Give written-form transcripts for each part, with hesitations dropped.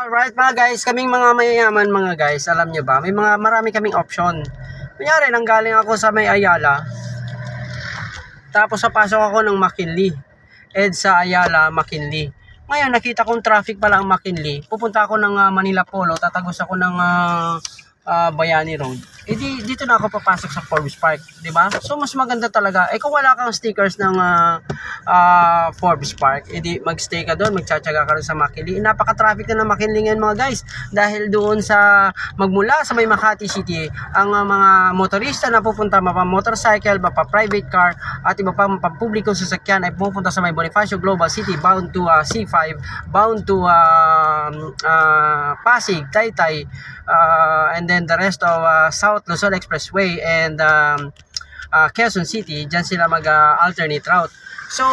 Alright mga guys, kaming mga mayayaman mga guys, alam nyo ba, may marami kaming option. Kunyari, nanggaling ako sa may Ayala, tapos pasok ako ng McKinley. EDSA Ayala, McKinley. Ngayon, nakita kong traffic pala ang McKinley. Pupunta ako ng Manila Polo, tatagos ako ng Bayani Road. Dito na ako papasok sa Forbes Park, di ba? So mas maganda talaga. Kung wala kang stickers ng Forbes Park, magstay ka doon, magtsatsaga ka rin sa McKinley. Napaka-traffic na ng McKinley ngayon mga guys. Dahil doon sa magmula sa may Makati City, ang mga motorista na pupunta mapa-motorcycle, mapa-private car, at iba pang publikong sasakyan ay pupunta sa may Bonifacio Global City, bound to C5, bound to Pasig, Taytay, and then the rest of South Luzon Expressway and Quezon City. Diyan sila mag-alternate route. So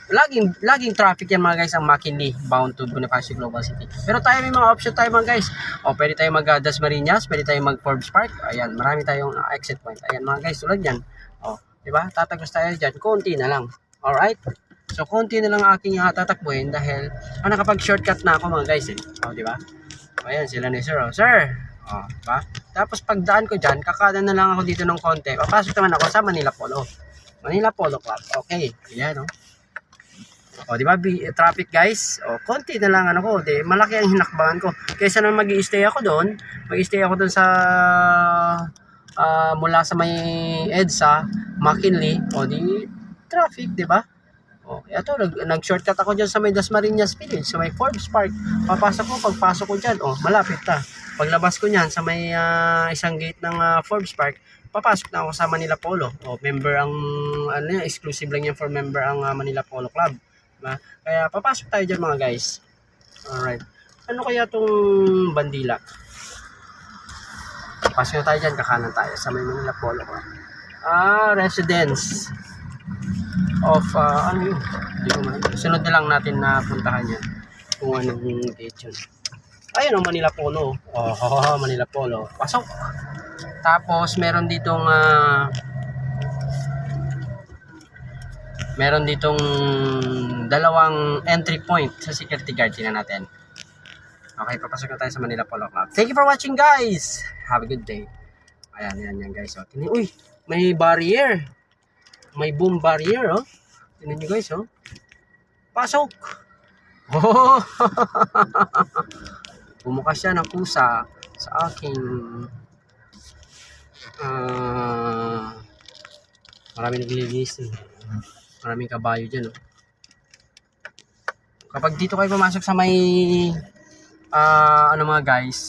laging traffic yan mga guys ang McKinley bound to Bonifacio Global City. Pero tayo may mga option tayo mga guys. Pwede tayo mag Dasmariñas, pwede tayo mag Forbes Park. Ayan, marami tayong exit point. Ayan mga guys, tulad yan. Di ba? Tatagos tayo diyan, konti na lang. Alright? So konti na lang aking tatakbuhin dahil nakapag-shortcut na ako mga guys di ba? Ayan sila ni Sir. Sir! Diba? Tapos pagdaan ko dyan, kakanan na lang ako dito ng konti. Papasok naman ako sa Manila Polo. Manila Polo Club. Okay. Ayan diba? Traffic guys. Konti na lang malaki ang hinakbangan ko. Kaysa naman mag-i-stay ako doon. Mag-i-stay ako doon sa mula sa may EDSA, McKinley. Di traffic, diba? Ito, nag-shortcut ako dyan sa may Dasmariñas Village, sa may Forbes Park. Pagpasok ko dyan, malapit na. Paglabas ko nyan sa may isang gate ng Forbes Park, papasok na ako sa Manila Polo. Member ang, exclusive lang yan for member ang Manila Polo Club. Diba? Kaya papasok tayo dyan mga guys. Alright. Ano kaya tong bandila? Pasok na tayo dyan, kakanan tayo sa may Manila Polo Club. Residence of yun, sunod na lang natin na puntahan yan kung anong gate yun. Ayun Manila Polo. Manila Polo, pasok. Tapos meron ditong dalawang entry point sa security guard. Tingnan natin. Okay, papasok na tayo sa Manila Polo Club. Thank you for watching guys, have a good day. Ayan guys. Uy, may barrier. May boom barrier, Tingnan nyo guys, Pasok! Bumukas siya ng kusa sa aking maraming naglilinis. Maraming kabayo dyan, Kapag dito kayo pumasok sa may mga guys,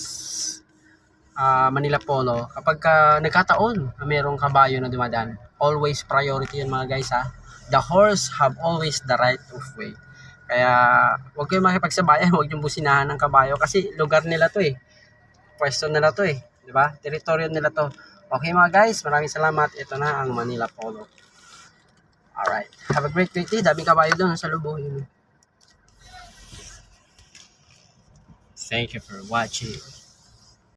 Manila Polo, kapag nagkataon na mayroong kabayo na dumadaan, always priority yun mga guys The horse have always the right of way. Kaya huwag kayong makipagsabayan, huwag yung businahan ng kabayo kasi lugar nila to pwesto nila to diba? Teritoryo nila to. Okay mga guys, maraming salamat. Ito na ang Manila Polo. Alright, have a great day. Daming kabayo doon sa lubong. Thank you for watching.